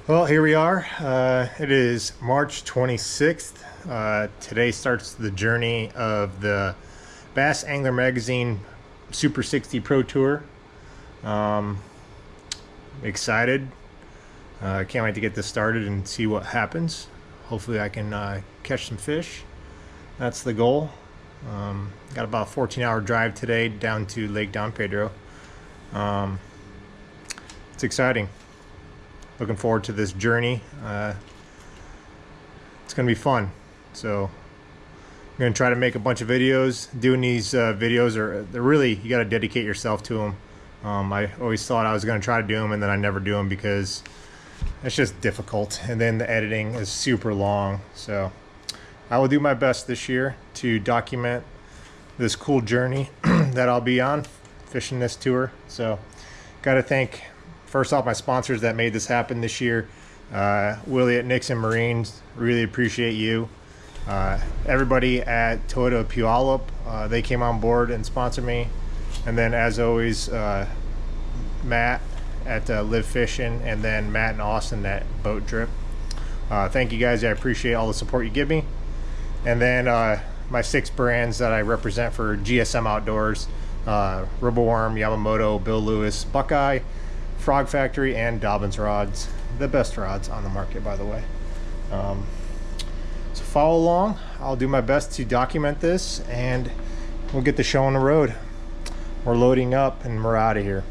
Well, here we are. It is March 26th. Today starts the journey of the Bass Angler Magazine Super 60 Pro Tour. Excited. Can't wait to get this started and see what happens. Hopefully I can catch some fish. That's the goal. Got about a 14-hour drive today down to Lake Don Pedro. It's exciting. Looking forward to this journey. It's gonna be fun. So I'm gonna try to make a bunch of videos. Doing these videos they're really, you got to dedicate yourself to them. I always thought I was gonna try to do them, and then I never do them because it's just difficult, and then the editing is super long. So I will do my best this year to document this cool journey that I'll be on fishing this tour. So gotta thank first off my sponsors that made this happen this year. Willie at Nixon Marines, really appreciate you. Everybody at Toyota Puyallup, they came on board and sponsored me. And then as always, Matt at Live Fishing, and then Matt and Austin at Boat Drip. Thank you guys, I appreciate all the support you give me. And then my 6 brands that I represent for GSM Outdoors, Ribbleworm, Yamamoto, Bill Lewis, Buckeye, Frog Factory, and Dobbins Rods. The best rods on the market, by the way. So follow along. I'll do my best to document this, and we'll get the show on the road. We're loading up and we're out of here.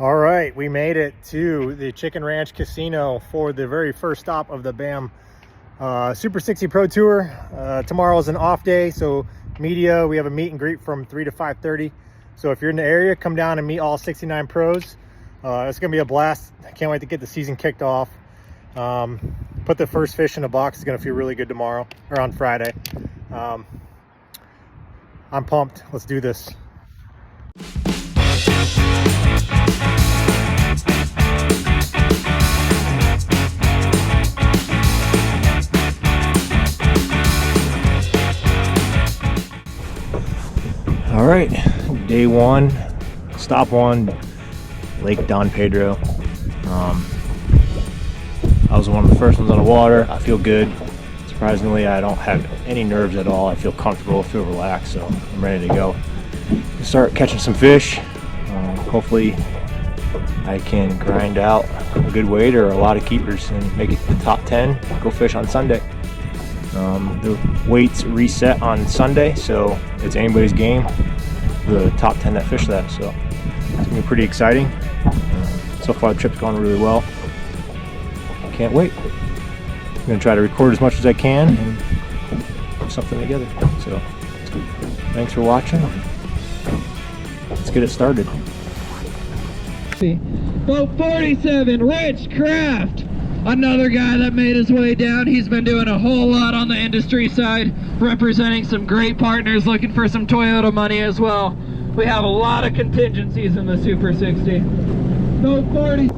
All right, we made it to the Chicken Ranch Casino for the very first stop of the BAM Super 60 Pro Tour. Tomorrow is an off day, so media, we have a meet and greet from 3 to 5:30. So if you're in the area, come down and meet all 69 pros. It's gonna be a blast. I can't wait to get the season kicked off. Put the first fish in the box. It's gonna feel really good tomorrow, or on Friday. I'm pumped. Let's do this. All right, day 1, stop 1, Lake Don Pedro. I was one of the first ones on the water. I feel good. Surprisingly, I don't have any nerves at all. I feel comfortable, I feel relaxed, so I'm ready to go. Start catching some fish. Hopefully I can grind out a good weight or a lot of keepers and make it to the top 10, go fish on Sunday. The weights reset on Sunday, so it's anybody's game, the top 10 that fish that, so it's gonna be pretty exciting. So far the trip's going really well. Can't wait. I'm gonna try to record as much as I can and put something together. So thanks for watching. Let's get it started. Boat 47, Rich Craft. Another guy that made his way down. He's been doing a whole lot on the industry side, representing some great partners, looking for some Toyota money as well. We have a lot of contingencies in the Super 60. Boat 40.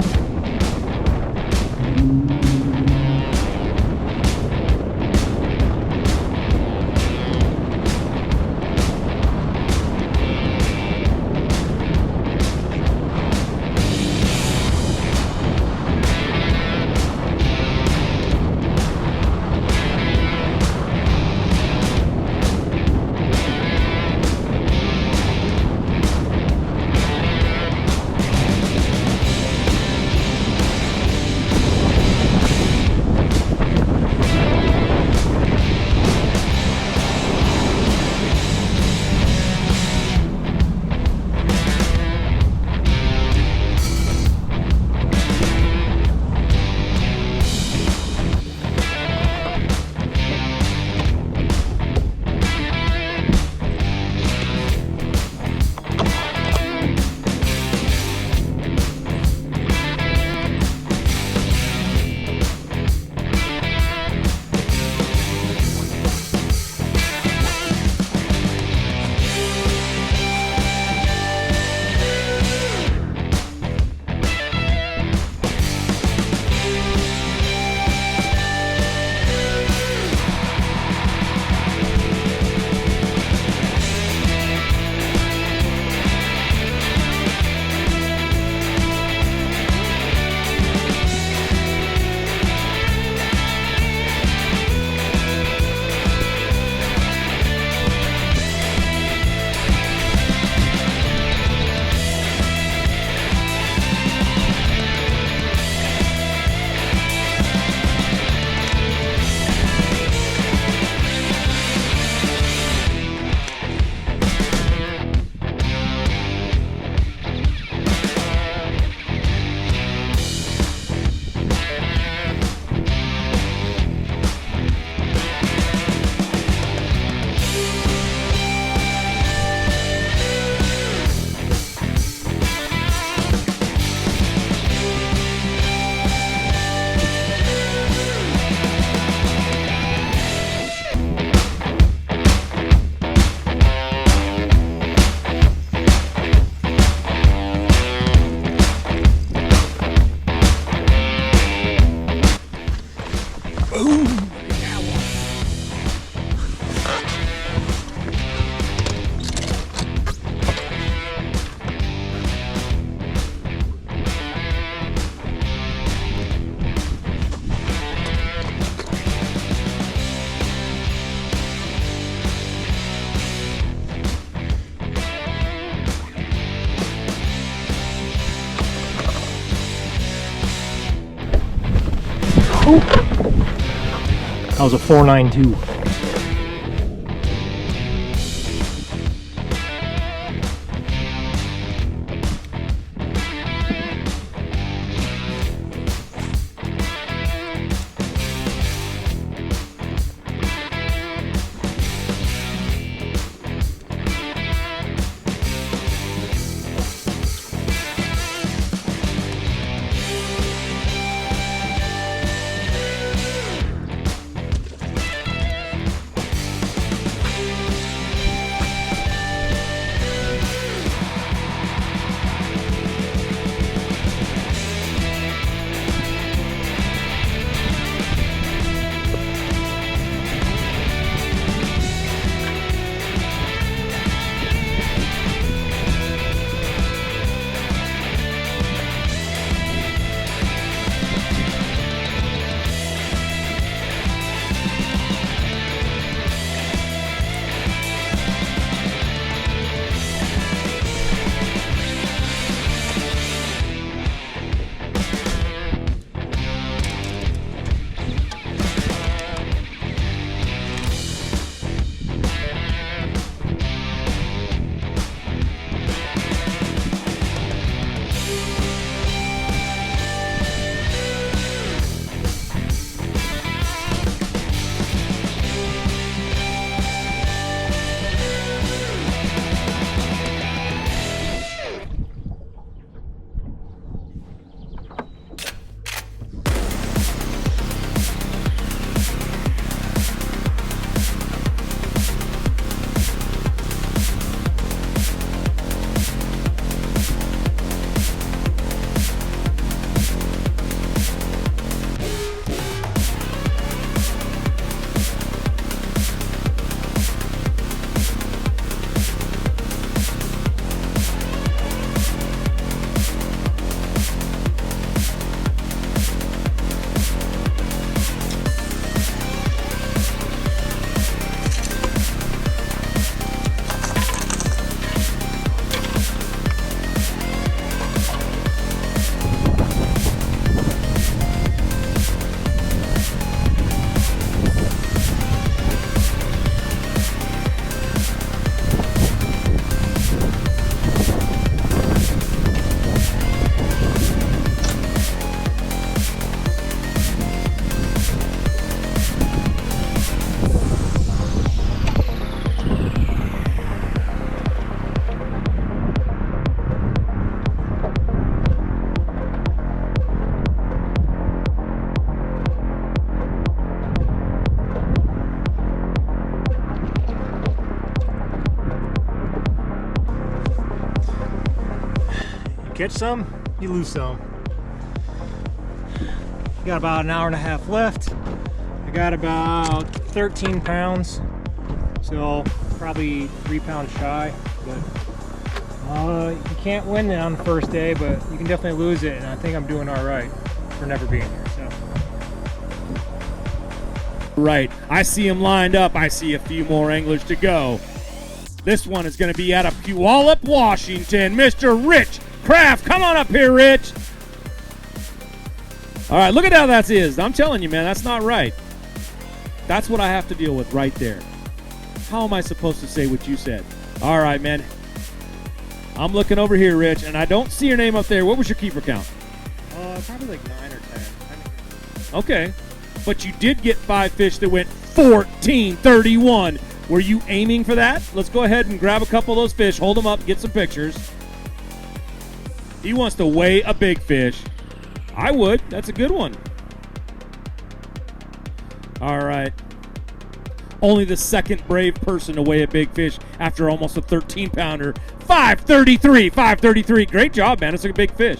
That was a 492. Catch some, you lose some. Got about an hour and a half left. I got about 13 pounds, so probably 3 pounds shy. But you can't win it on the first day, but you can definitely lose it, and I think I'm doing all right for never being here. So. Right, I see them lined up. I see a few more anglers to go. This one is going to be out of Puyallup, Washington. Mr. Rich Craft, come on up here, Rich. All right, look at how that is. I'm telling you, man, that's not right. That's what I have to deal with right there. How am I supposed to say what you said? All right, man. I'm looking over here, Rich, and I don't see your name up there. What was your keeper count? Probably like 9 or 10. Okay, but you did get 5 fish that went 14.31. Were you aiming for that? Let's go ahead and grab a couple of those fish, hold them up, get some pictures. He wants to weigh a big fish. I would. That's a good one. All right. Only the second brave person to weigh a big fish after almost a 13-pounder. 533. 533. Great job, man. It's a big fish.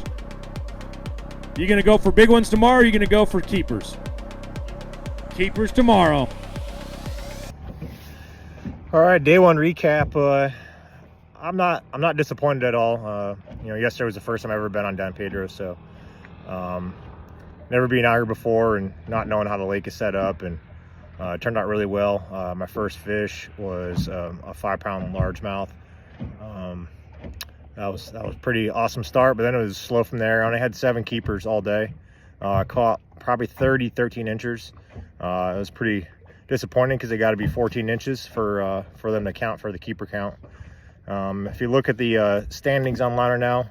You going to go for big ones tomorrow, or are you going to go for keepers? Keepers tomorrow. All right, day one recap. I'm not disappointed at all. Yesterday was the first time I've ever been on Don Pedro, so never being out here before and not knowing how the lake is set up, and it turned out really well. My first fish was a 5-pound largemouth. That was pretty awesome start, but then it was slow from there. I only had 7 keepers all day. Caught probably 13 inches. It was pretty disappointing because they got to be 14 inches for them to count for the keeper count. If you look at the standings on liner now,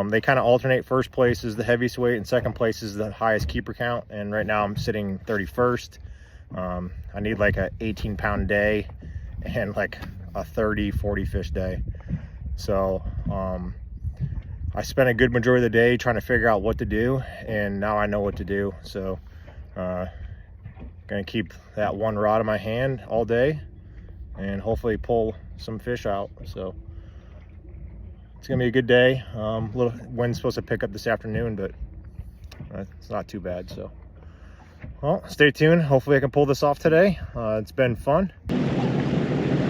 they kind of alternate. First place is the heaviest weight and second place is the highest keeper count, and right now I'm sitting 31st. I need like a 18-pound day and like a 30-40 fish day. So I spent a good majority of the day trying to figure out what to do, and now I know what to do. So gonna keep that one rod in my hand all day and hopefully pull some fish out. So it's gonna be a good day. Little wind's supposed to pick up this afternoon, but it's not too bad. So well, stay tuned. Hopefully I can pull this off today. It's been fun.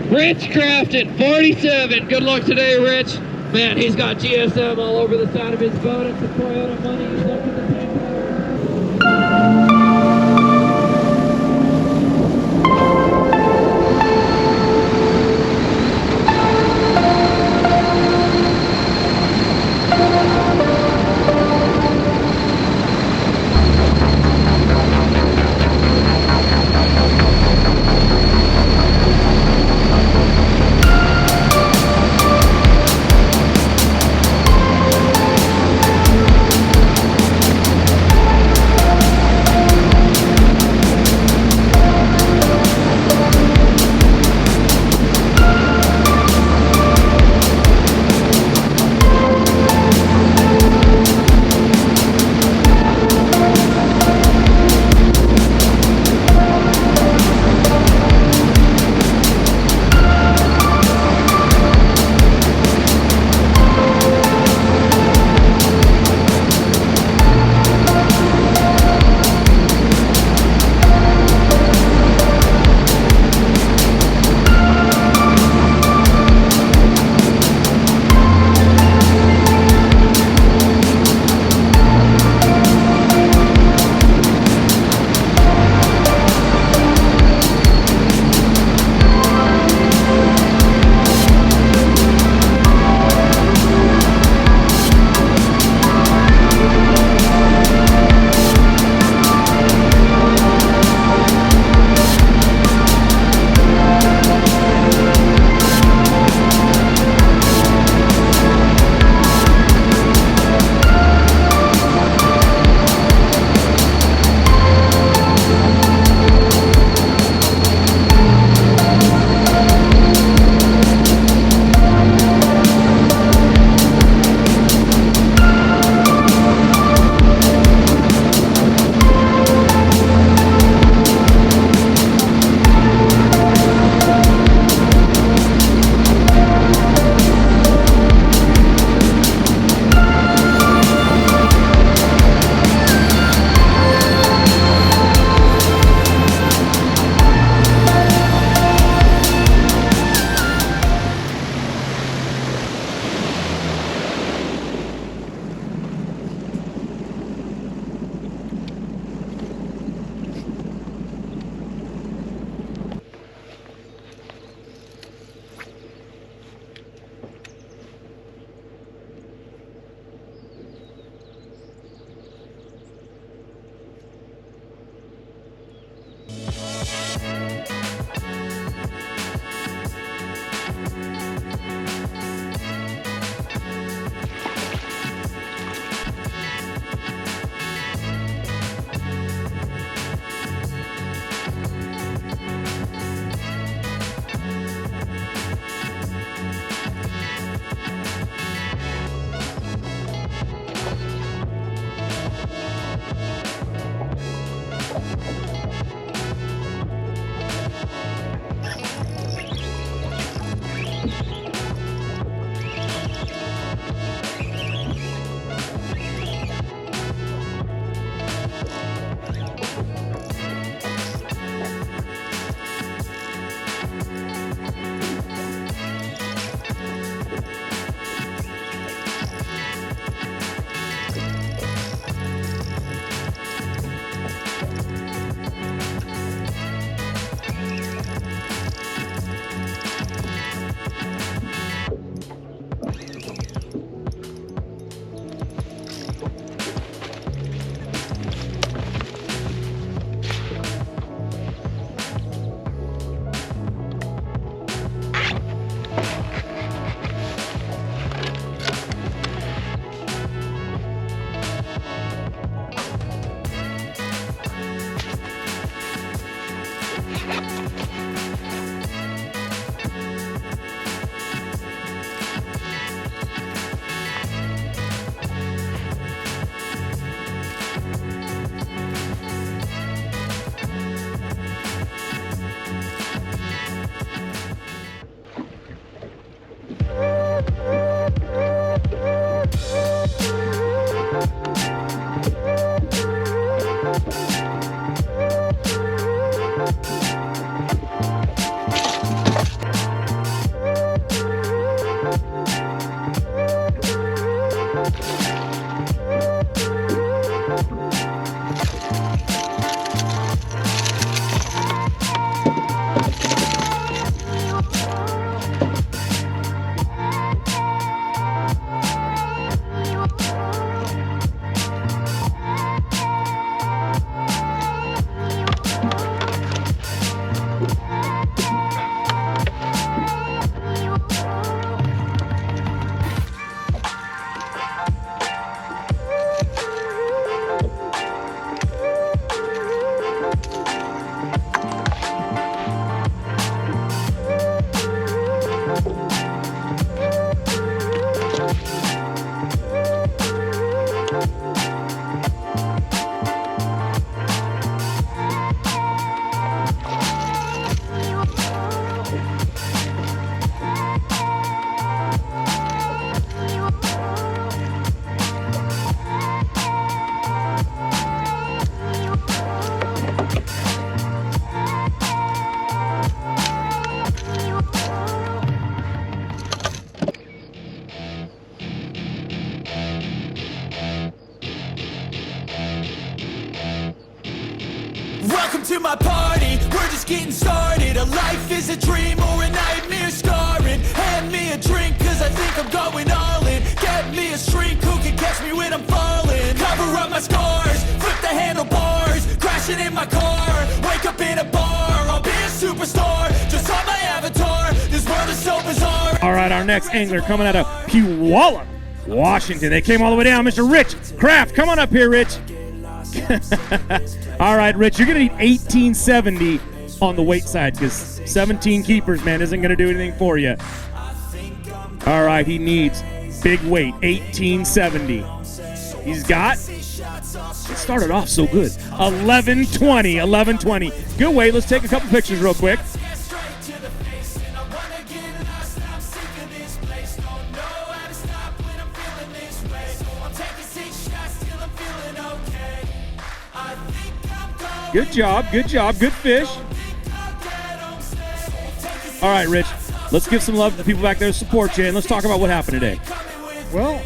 Rich Crafton, 47. Good luck today, Rich. Man, he's got GSM all over the side of his boat. It's a Toyota money. He's looking at the tank power. to my party, we're just getting started. A life is a dream or a nightmare scarring. Hand me a drink, cause I think I'm going all in. Get me a shrink who can catch me when I'm falling. Cover up my scars, flip the handlebars, crashing in my car, wake up in a bar. I'll be a superstar, just on my avatar. This world is so bizarre. All right, our next angler coming out of Puyallup, Washington. They came all the way down. Mr. Rich Kraft, come on up here, Rich. All right, Rich, you're going to need 1870 on the weight side because 17 keepers, man, isn't going to do anything for you. All right, he needs big weight, 1870. He's got, it started off so good, 1120, 1120. Good weight. Let's take a couple pictures real quick. Good job, good fish. All right, Rich, let's give some love to the people back there to support you, and let's talk about what happened today. Well,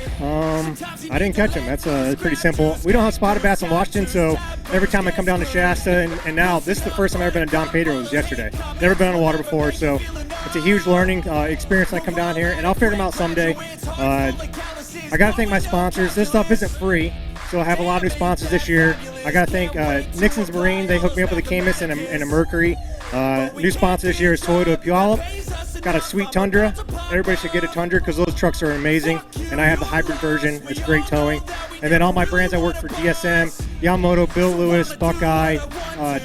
I didn't catch them. That's pretty simple. We don't have spotted bass in Washington, so every time I come down to Shasta, and now this is the first time I've ever been in Don Pedro. It was yesterday. Never been on the water before, so it's a huge learning experience when I come down here, and I'll figure them out someday. I got to thank my sponsors. This stuff isn't free, so I have a lot of new sponsors this year. I got to thank Nixon's Marine. They hooked me up with a Camus and a Mercury. New sponsor this year is Toyota Puyallup. Got a sweet Tundra. Everybody should get a Tundra because those trucks are amazing. And I have the hybrid version. It's great towing. And then all my brands, I work for GSM, Yamamoto, Bill Lewis, Buckeye,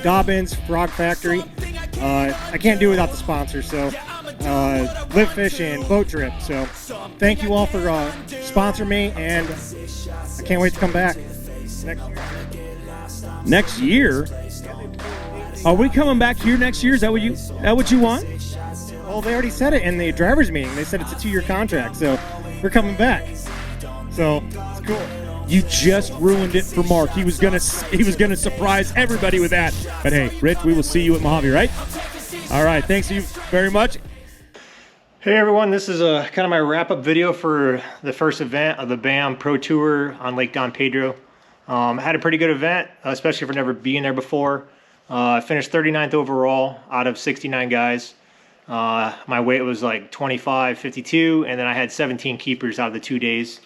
Dobbins, Frog Factory. I can't do it without the sponsors. So Live Fish and Boat Trip. So thank you all for sponsoring me, and I can't wait to come back Next year? Are we coming back here next year? Is that what you want? Well, they already said it in the driver's meeting. They said it's a 2-year contract, so we're coming back. So it's cool. You just ruined it for Mark. He was gonna surprise everybody with that. But hey, Rich, we will see you at Mojave, right? All right, thanks you very much. Hey everyone, this is kind of my wrap-up video for the first event of the BAM Pro Tour on Lake Don Pedro. I had a pretty good event, especially for never being there before. I finished 39th overall out of 69 guys. My weight was like 25.52, and then I had 17 keepers out of the 2 days.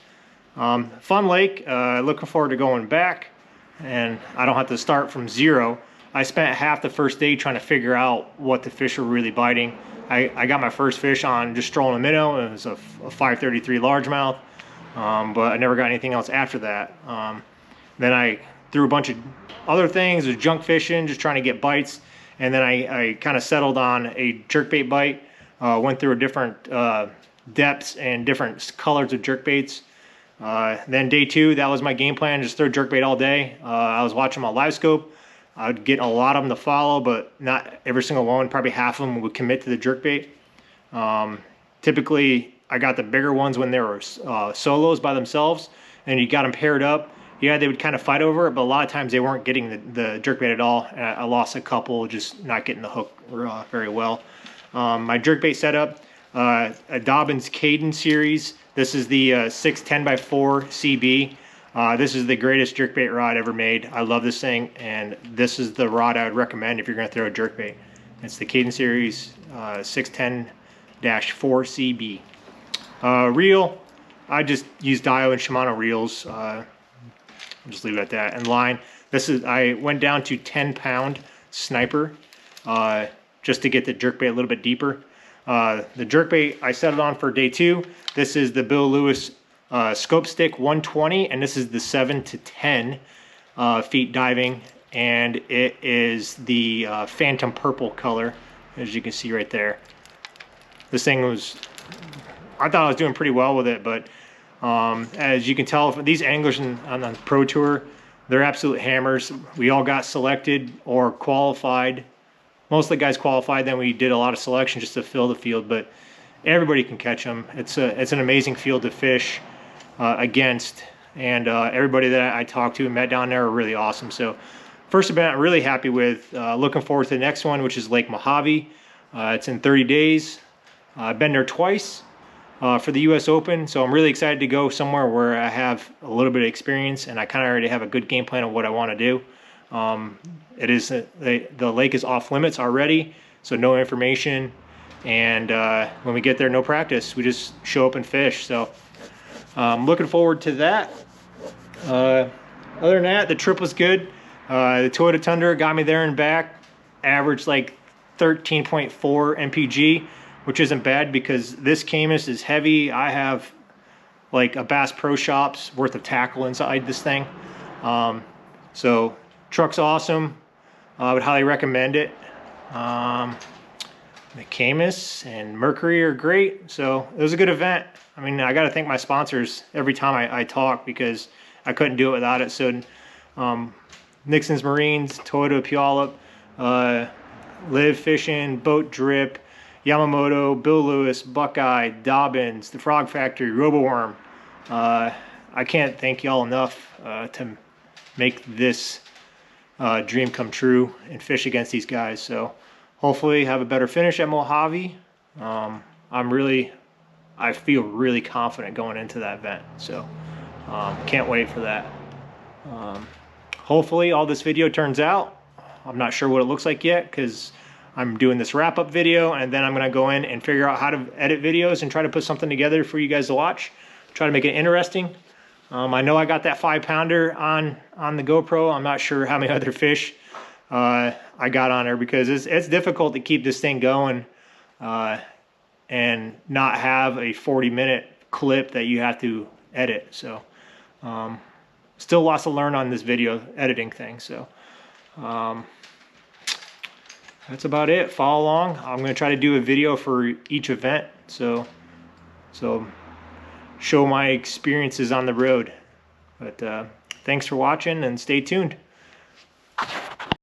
Fun lake. Looking forward to going back, and I don't have to start from zero. I spent half the first day trying to figure out what the fish were really biting. I got my first fish on just strolling a minnow. It was a 533 largemouth, but I never got anything else after that. Then I threw a bunch of other things, was junk fishing, just trying to get bites. And then I kind of settled on a jerkbait bite. Went through different depths and different colors of jerkbaits. Then day 2, that was my game plan, just throw jerkbait all day. I was watching my live scope. I would get a lot of them to follow, but not every single one. Probably half of them would commit to the jerkbait. Typically, I got the bigger ones when they were solos by themselves, and you got them paired up. Yeah, they would kind of fight over it, but a lot of times they weren't getting the jerkbait at all. And I lost a couple, just not getting the hook very well. My jerkbait setup, a Dobbins Caden series. This is the 610x4 CB. This is the greatest jerkbait rod ever made. I love this thing, and this is the rod I would recommend if you're going to throw a jerkbait. It's the Caden series 610-4 CB. Reel, I just use Dio and Shimano reels. I'll just leave it at that. And line, I went down to 10-pound sniper just to get the jerkbait a little bit deeper. The jerkbait I set it on for day 2. This is the Bill Lewis scope stick 120, and this is the 7 to 10 feet diving, and it is the phantom purple color, as you can see right there. This thing was, I thought I was doing pretty well with it, but as you can tell, these anglers on the Pro Tour, they're absolute hammers. We all got selected or qualified. Most of the guys qualified, then we did a lot of selection just to fill the field, but everybody can catch them. It's an amazing field to fish against, and everybody that I talked to and met down there are really awesome. So first event I'm really happy with. Looking forward to the next one, which is Lake Mojave. It's in 30 days. I've been there twice for the US Open, so I'm really excited to go somewhere where I have a little bit of experience and I kind of already have a good game plan of what I want to do. It is the lake is off limits already, so no information. And when we get there, no practice. We just show up and fish. So looking forward to that. Other than that, the trip was good. The Toyota Tundra got me there and back. Averaged like 13.4 mpg, which isn't bad because this Camus is heavy. I have like a Bass Pro Shops worth of tackle inside this thing. So truck's awesome. I would highly recommend it. The Camus and Mercury are great. So it was a good event. I mean, I got to thank my sponsors every time I talk because I couldn't do it without it. So Nixon's Marines, Toyota Puyallup, Live Fishing, Boat Drip, Yamamoto, Bill Lewis, Buckeye, Dobbins, The Frog Factory, RoboWorm. I can't thank y'all enough to make this dream come true and fish against these guys. So hopefully have a better finish at Mojave. I feel really confident going into that event. So can't wait for that. Hopefully all this video turns out. I'm not sure what it looks like yet because I'm doing this wrap-up video, and then I'm going to go in and figure out how to edit videos and try to put something together for you guys to watch. Try to make it interesting. I know I got that 5-pounder on the GoPro. I'm not sure how many other fish I got on there because it's difficult to keep this thing going and not have a 40-minute clip that you have to edit. So still lots to learn on this video editing thing. So that's about it. Follow along. I'm going to try to do a video for each event. So show my experiences on the road. But thanks for watching and stay tuned.